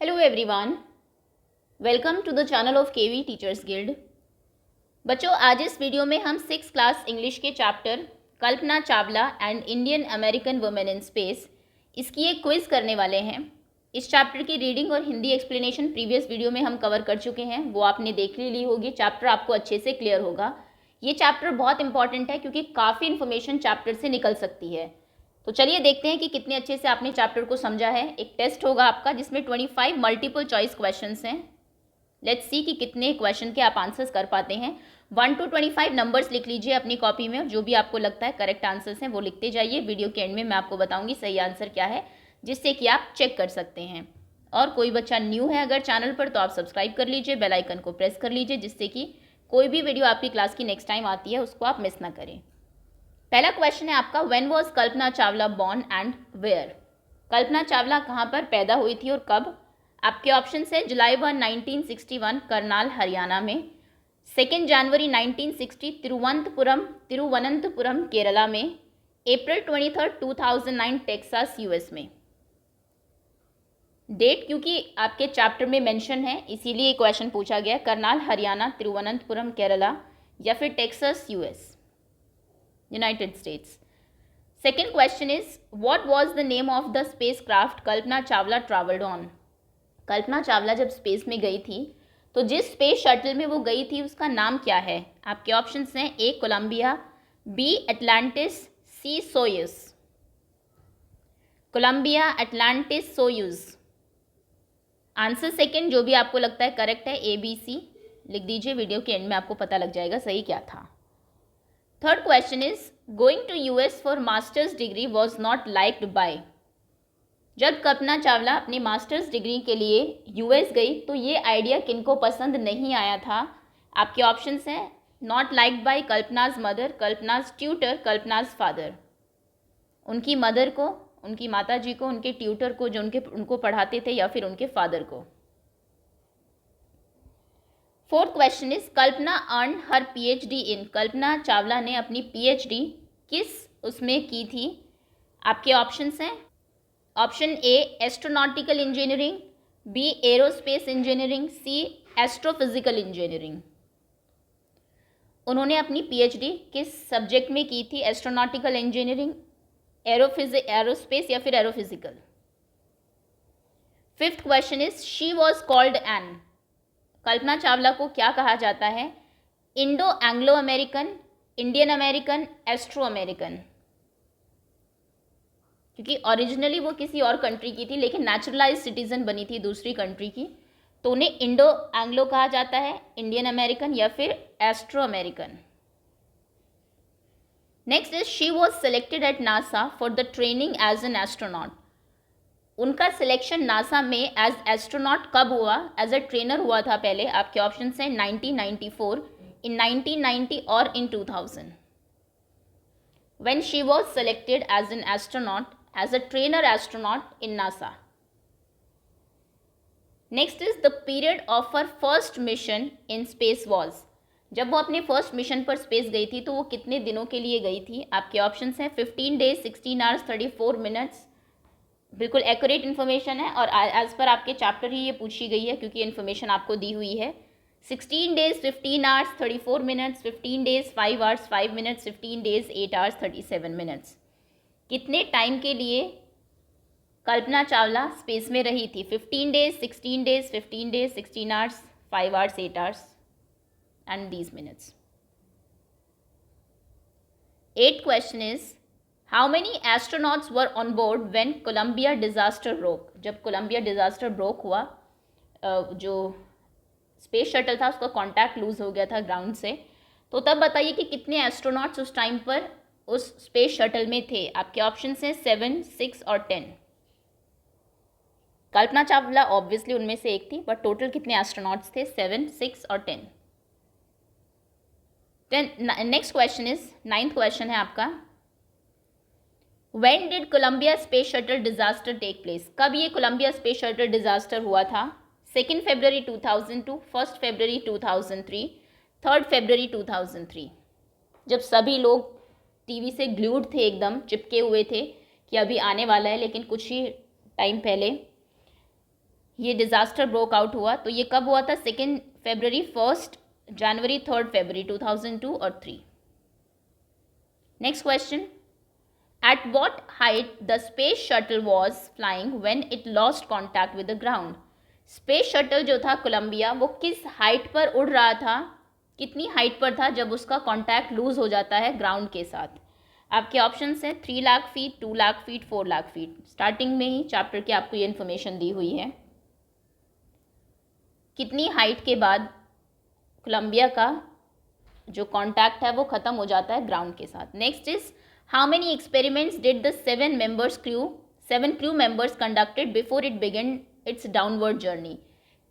Hello everyone, welcome to the channel of KV teachers guild. बच्चों, आज इस video में हम 6th क्लास इंग्लिश के chapter Kalpana Chawla and Indian American women in space इसकी एक क्विज़ करने वाले हैं। इस चैप्टर की रीडिंग और हिंदी एक्सप्लेनेशन प्रीवियस वीडियो में हम कवर कर चुके हैं, वो आपने देख ली होगी। चैप्टर आपको अच्छे से क्लियर होगा। ये चैप्टर बहुत इंपॉर्टेंट है क्योंकि काफ़ी इन्फॉर्मेशन चैप्टर से निकल सकती है। तो चलिए देखते हैं कि कितने अच्छे से आपने चैप्टर को समझा है। एक टेस्ट होगा आपका जिसमें 25 मल्टीपल चॉइस क्वेश्चंस हैं। लेट्स सी कि कितने क्वेश्चन के आप आंसर्स कर पाते हैं। 1 to 25 नंबर्स लिख लीजिए अपनी कॉपी में और जो भी आपको लगता है करेक्ट आंसर्स हैं वो लिखते जाइए। वीडियो के एंड में मैं आपको बताऊंगी सही आंसर क्या है, जिससे कि आप चेक कर सकते हैं। और कोई बच्चा न्यू है अगर चैनल पर तो आप सब्सक्राइब कर लीजिए, बेल आइकन को प्रेस कर लीजिए, जिससे कि कोई भी वीडियो आपकी क्लास की नेक्स्ट टाइम आती है उसको आप मिस ना करें। पहला क्वेश्चन है आपका, when was Kalpana Chawla born and where? Kalpana Chawla कहाँ पर पैदा हुई थी और कब? आपके ऑप्शन है जुलाई 1, 1961 करनाल हरियाणा में, 2 जनवरी 1960 तिरुवनंतपुरम केरला में, अप्रैल 23, 2009 टेक्सास यूएस में। डेट क्योंकि आपके चैप्टर में मेंशन है इसीलिए क्वेश्चन पूछा गया, करनाल हरियाणा, तिरुवनंतपुरम केरला या फिर Texas US, United States. Second question is, what was the name of the spacecraft Kalpana Chawla traveled on? Kalpana Chawla जब स्पेस में गई थी तो जिस स्पेस शटल में वो गई थी उसका नाम क्या है? आपके ऑप्शंस हैं A Columbia, B Atlantis, C Soyuz. Columbia, Atlantis, Soyuz. Answer second जो भी आपको लगता है करेक्ट है, ए बी सी लिख दीजिए। वीडियो के एंड में आपको पता लग जाएगा सही क्या था। Third question is, going to US for masters degree was not liked by? जब कल्पना चावला अपनी मास्टर्स डिग्री के लिए यूएस गई तो ये आइडिया किनको पसंद नहीं आया था? आपके ऑप्शंस हैं not liked by Kalpana's mother, Kalpana's tutor, Kalpana's father. उनकी मदर को, उनकी माता जी को, उनके ट्यूटर को जो उनको पढ़ाते थे, या फिर उनके फादर को। Fourth question is, Kalpana earn her PhD in? Kalpana Chawla ने अपनी पीएचडी किस उसमें की थी? आपके ऑप्शंस हैं option A astronautical engineering, B aerospace engineering, C astrophysical engineering. उन्होंने अपनी पीएचडी किस सब्जेक्ट में की थी? एस्ट्रोनॉटिकल इंजीनियरिंग, एरोस्पेस या फिर aerophysical. Fifth question is, she was called an? Kalpana Chawla को क्या कहा जाता है? Indo Anglo American, Indian American, astro American. क्योंकि ओरिजिनली वो किसी और कंट्री की थी लेकिन नेचुरलाइज सिटीजन बनी थी दूसरी कंट्री की, तो उन्हें इंडो एंग्लो कहा जाता है, इंडियन अमेरिकन या फिर astro American. Next is, she was selected at NASA for the training as an astronaut. उनका सिलेक्शन नासा में एज एस्ट्रोनॉट कब हुआ? एज अ ट्रेनर हुआ था पहले। आपके ऑप्शन हैं 1994, इन 1990 और इन 2000। When she was selected as an astronaut, as a trainer astronaut in NASA. Next is, the period of her first mission in space was? जब वो अपने फर्स्ट मिशन पर स्पेस गई थी तो वो कितने दिनों के लिए गई थी? आपके ऑप्शंस हैं 15 days, 16 hours, 34 minutes। बिल्कुल एक्यूरेट इन्फॉर्मेशन है और एज पर आपके चैप्टर ही ये पूछी गई है क्योंकि इन्फॉर्मेशन आपको दी हुई है। 16 days, 15 hours, 34 minutes, 15 days, 5 hours, 5 minutes, 15 days, 8 hours, 37 minutes। कितने टाइम के लिए कल्पना चावला स्पेस में रही थी? 15 days, 16 days, 15 days, 16 hours, 5 hours, 8 hours and these minutes। Eighth question is, how many astronauts were on board when Columbia disaster broke? जब Colombia disaster broke हुआ, जो space shuttle था उसका कांटेक्ट लूज हो गया था ग्राउंड से, तो तब बताइए कि कितने एस्ट्रोनॉट्स उस टाइम पर उस स्पेस शटल में थे? आपके ऑप्शन हैं 7, 6 और 10। कल्पना चावला ऑब्वियसली उनमें से एक थी, बट टोटल कितने एस्ट्रोनॉट्स थे? 7, 6 और 10। Next question is, 9th question है आपका, When did Columbia Space Shuttle disaster take place? कब ये कोलंबिया स्पेस शटल डिजास्टर हुआ था? 2 February 2002, 1 February 2003, 3 February 2003। जब सभी लोग टीवी से ग्लूड थे, एकदम चिपके हुए थे कि अभी आने वाला है, लेकिन कुछ ही टाइम पहले ये डिज़ास्टर ब्रोक आउट हुआ। तो ये कब हुआ था? 2 फरवरी, 1 जनवरी, 3 फरवरी 2002 और 3। Next question, at what height the space shuttle was flying when it lost contact with the ground. Space shuttle जो था कोलंबिया, वो किस हाइट पर उड़ रहा था, कितनी हाइट पर था जब उसका कॉन्टैक्ट लूज हो जाता है ग्राउंड के साथ? आपके ऑप्शंस हैं 3 lakh feet, 2 lakh feet, 4 lakh feet. Starting में ही चैप्टर के आपको ये इन्फॉर्मेशन दी हुई है। कितनी हाइट के बाद कोलंबिया का जो कॉन्टैक्ट है वो ख़त्म हो जाता है ग्राउंड के साथ? Next is, how many experiments did the 7 crew members conducted before it began it's downward journey.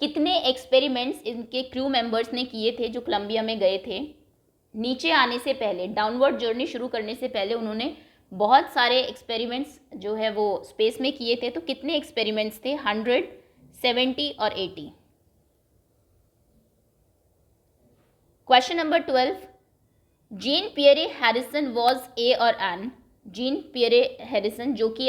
कितने एक्सपेरिमेंट्स इनके क्रू मेंबर्स ने किए थे जो कोलंबिया में गए थे नीचे आने से पहले, डाउनवर्ड जर्नी शुरू करने से पहले उन्होंने बहुत सारे एक्सपेरिमेंट्स जो है वो स्पेस में किए थे। तो कितने एक्सपेरिमेंट्स थे? 100, 70 और 80। Question number 12, gene Pierre Harrison was a और एन। जीन पियरे हैरिसन जो कि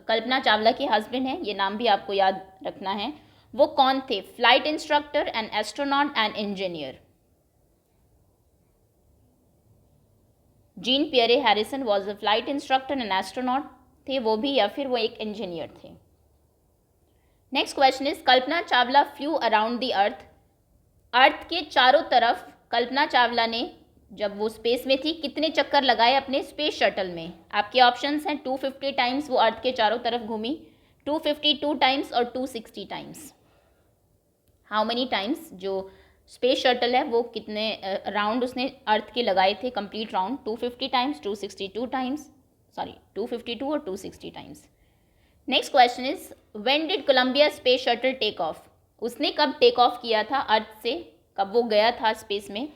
कल्पना चावला के हस्बैंड हैं, ये नाम भी आपको याद रखना है। वो कौन थे? Flight instructor, an astronaut, an engineer. Jean Pierre Harrison was a flight instructor and astronaut थे वो भी, या फिर वो एक इंजीनियर थे। Next question is, Kalpana Chawla flew around the earth. Earth के चारों तरफ कल्पना चावला ने, जब वो स्पेस में थी, कितने चक्कर लगाए अपने स्पेस शटल में? आपके ऑप्शंस हैं 250 टाइम्स वो अर्थ के चारों तरफ घूमी, 252 टाइम्स और 260 टाइम्स। हाउ मेनी टाइम्स जो स्पेस शटल है वो कितने राउंड उसने अर्थ के लगाए थे, कंप्लीट राउंड? 250 टाइम्स, 262 टाइम्स, 252 और 260 times. Next question is, when did Columbia space shuttle take off. उसने कब टेक ऑफ किया था अर्थ से, कब वो गया था स्पेस में?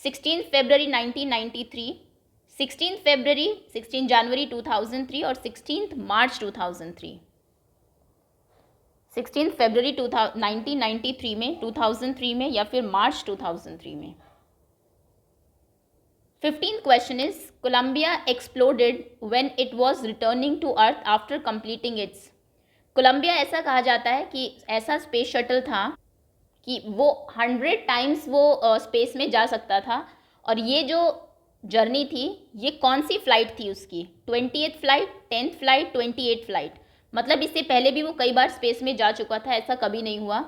16 फरवरी 1993, 16 जनवरी 2003 और 16 मार्च 2003। 16 फरवरी 1993 में, 2003 में, या फिर मार्च 2003 में। 15th question is, Columbia exploded when it was returning to earth after completing its. Columbia ऐसा कहा जाता है कि ऐसा स्पेस शटल था कि वो 100 टाइम्स वो स्पेस में जा सकता था। और ये जो जर्नी थी, ये कौन सी फ्लाइट थी उसकी? 20th flight, 10th flight, 28th flight. मतलब इससे पहले भी वो कई बार स्पेस में जा चुका था, ऐसा कभी नहीं हुआ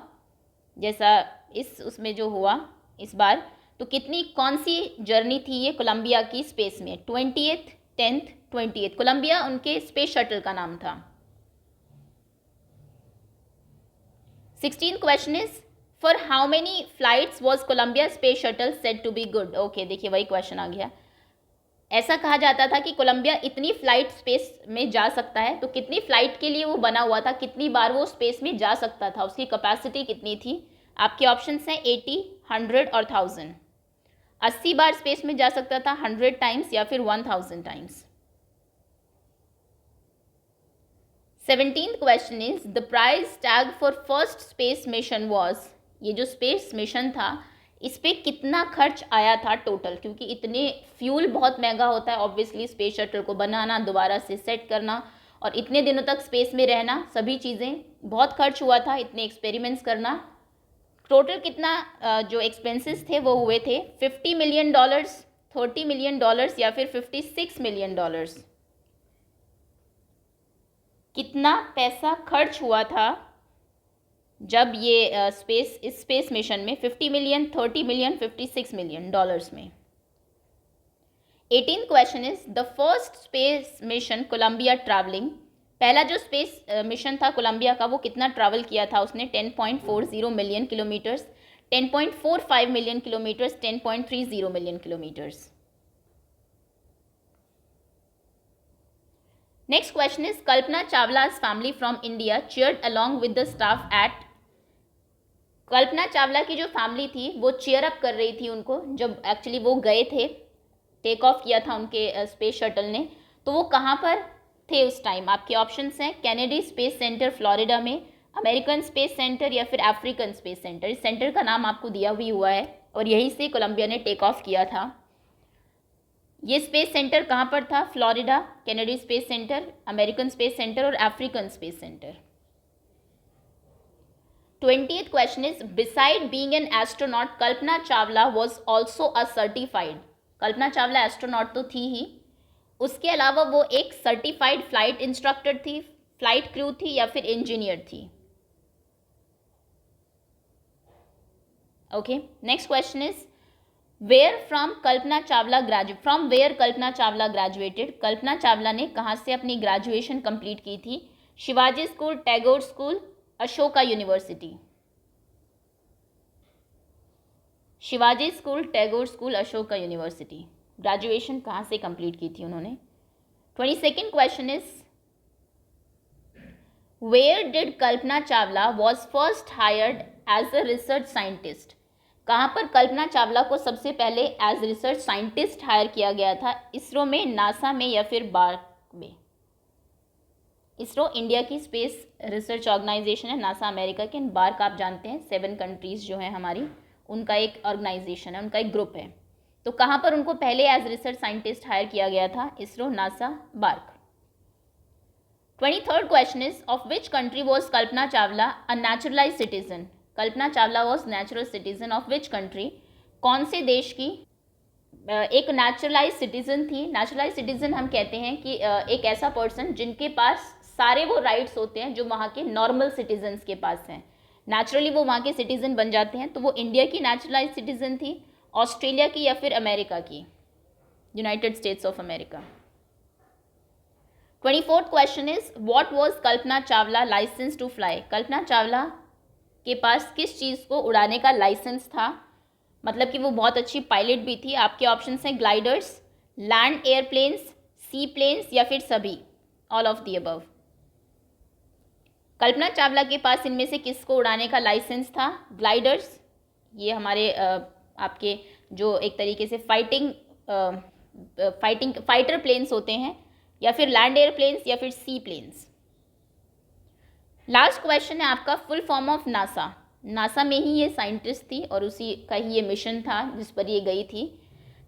जैसा उसमें जो हुआ इस बार। तो कौन सी जर्नी थी ये कोलंबिया की स्पेस में? 20th, 10th, 28th। कोलंबिया उनके स्पेस शटल का नाम था। 16th question is, for how many flights was Columbia space shuttle said to be good. Okay, देखिए वही क्वेश्चन आ गया। ऐसा कहा जाता था कि कोलंबिया इतनी फ्लाइट स्पेस में जा सकता है, तो कितनी फ्लाइट के लिए वो बना हुआ था, कितनी बार वो स्पेस में जा सकता था, उसकी कैपेसिटी कितनी थी? आपके ऑप्शंस हैं 80, 100 और 1000। 80 बार स्पेस में जा सकता था, 100 टाइम्स, या फिर 1000 times. 17th question is, the price tag for first space mission was. ये जो स्पेस मिशन था, इस पर कितना खर्च आया था टोटल? क्योंकि इतने फ्यूल बहुत महंगा होता है ऑब्वियसली, स्पेस शटल को बनाना, दोबारा से सेट करना और इतने दिनों तक स्पेस में रहना, सभी चीज़ें बहुत खर्च हुआ था, इतने एक्सपेरिमेंट्स करना। टोटल कितना जो एक्सपेंसेस थे वो हुए थे? $50 मिलियन, $30 मिलियन, या फिर $56 मिलियन। कितना पैसा खर्च हुआ था जब ये इस स्पेस मिशन में? 50 मिलियन, 30 मिलियन, 56 मिलियन डॉलर्स में। 18th question is, the first space mission Columbia travelling. पहला जो स्पेस मिशन था कोलंबिया का, वो कितना ट्रैवल किया था उसने? 10.40 million kilometres, 10.45 million kilometres, 10.30 million kilometres. Next question is, Kalpana Chawla's family from India cheered along with the staff at। Kalpana Chawla की जो फैमिली थी वो चीयर अप कर रही थी उनको, जब एक्चुअली वो गए थे, टेक ऑफ किया था उनके स्पेस शटल ने। तो वो कहाँ पर थे उस टाइम? आपके ऑप्शंस हैं कैनेडी स्पेस सेंटर फ्लोरिडा में, अमेरिकन स्पेस सेंटर, या फिर अफ्रीकन स्पेस सेंटर। इस सेंटर का नाम आपको दिया भी हुआ है और यहीं से कोलंबिया ने टेक ऑफ किया था। ये स्पेस सेंटर कहाँ पर था? Florida, Kennedy Space Center, American space centre और African space centre. 20th question is, beside being an astronaut, Kalpana Chawla was also a certified. Kalpana Chawla astronaut तो थी ही, उसके अलावा वो एक सर्टिफाइड फ्लाइट इंस्ट्रक्टर थी, फ्लाइट क्रू थी या फिर इंजीनियर थी. Okay, next question is, where from Kalpana Chawla graduated. Kalpana Chawla ने कहाँ से अपनी ग्रेजुएशन कंप्लीट की थी? Shivaji school, Tagore school, Ashoka university. Shivaji school, Tagore school, Ashoka university. Graduation कहाँ से कंप्लीट की थी उन्होंने? 22nd question is, where did Kalpana Chawla was first hired as a research scientist. कहाँ पर कल्पना चावला को सबसे पहले एज रिसर्च साइंटिस्ट हायर किया गया था? इसरो में, नासा में या फिर बार्क में? इसरो इंडिया की स्पेस रिसर्च ऑर्गेनाइजेशन है, नासा अमेरिका के, बार्क आप जानते हैं 7 कंट्रीज जो हैं हमारी, उनका एक ऑर्गेनाइजेशन है, उनका एक ग्रुप है. तो कहाँ पर उनको पहले एज रिसर्च साइंटिस्ट हायर किया गया था? ISRO, NASA, BARC. 23rd question is, of which country was Kalpana Chawla a naturalise citizen. Kalpana Chawla was natural citizen of which country? कौन से देश की एक नेचुरलाइज सिटीजन थी? नेचुरलाइज सिटीजन हम कहते हैं कि एक ऐसा पर्सन जिनके पास सारे वो राइट्स होते हैं जो वहाँ के नॉर्मल सिटीजन्स के पास हैं. नेचुरली वो वहाँ के सिटीजन बन जाते हैं. तो वो इंडिया की नेचुरलाइज सिटीजन थी, ऑस्ट्रेलिया की या फिर अमेरिका की, United States of America. 24th question is, what was Kalpana Chawla licence to fly. Kalpana Chawla के पास किस चीज़ को उड़ाने का लाइसेंस था? मतलब कि वो बहुत अच्छी पायलट भी थी. आपके ऑप्शन हैं ग्लाइडर्स, लैंड एयरप्लेन्स, सी प्लेन्स या फिर सभी, ऑल ऑफ दी अबव. कल्पना चावला के पास इनमें से किसको उड़ाने का लाइसेंस था? ग्लाइडर्स, ये हमारे आपके जो एक तरीके से फाइटर प्लेन्स होते हैं, या फिर लैंड एयरप्लेन्स या फिर सी प्लेन्स. लास्ट क्वेश्चन है आपका, full form of NASA. NASA में ही ये साइंटिस्ट थी और उसी का ही ये मिशन था जिस पर ये गई थी.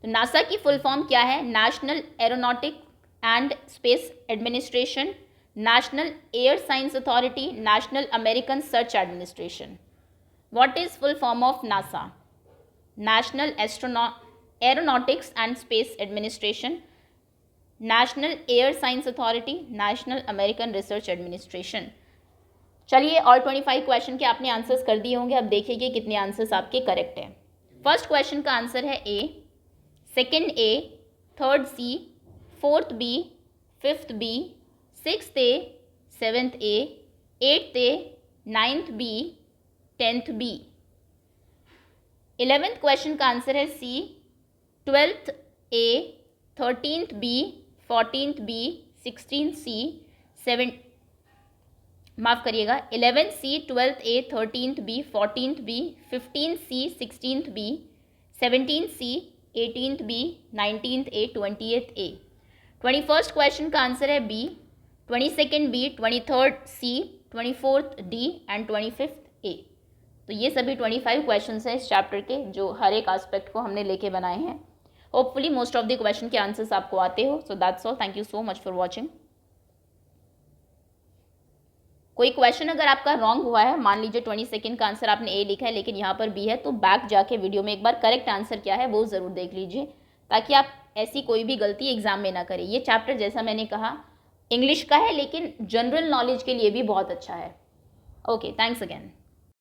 तो नासा की फुल फॉर्म क्या है? National aeronautic and space administration, national air science authority, national American search administration. What is full form of NASA? National aeronautics and space administration, national air science authority, national American research administration. चलिए, और 25 question के आपने answers कर दिए होंगे. अब देखिए कितने आंसर्स आपके करेक्ट हैं. फर्स्ट क्वेश्चन का आंसर है A, second A, third C, fourth B, fifth B, sixth A, seventh A, eighth A, ninth B, 10th B. 11th question का आंसर है C, 12th A, 13th B, 14th B, 16th C, 11th C, 12th A, 13th B, 14th B, 15th C, 16th B, 17th C, 18th B, 19th A, 20th A. 21st question का answer है B, 22nd B, 23rd C, 24th D and 25th ए. तो ये सभी 25 questions हैं इस chapter के, जो हर एक एस्पेक्ट को हमने लेके बनाए हैं. Hopefully most of the question के आंसर्स आपको आते हो. So that's all. Thank you so much for watching. कोई क्वेश्चन अगर आपका रॉन्ग हुआ है, मान लीजिए 22nd का आंसर आपने ए लिखा है लेकिन यहाँ पर बी है, तो बैक जाके वीडियो में एक बार करेक्ट आंसर क्या है वो ज़रूर देख लीजिए, ताकि आप ऐसी कोई भी गलती एग्जाम में ना करें. ये चैप्टर जैसा मैंने कहा इंग्लिश का है लेकिन जनरल नॉलेज के लिए भी बहुत अच्छा है. Okay, thanks again.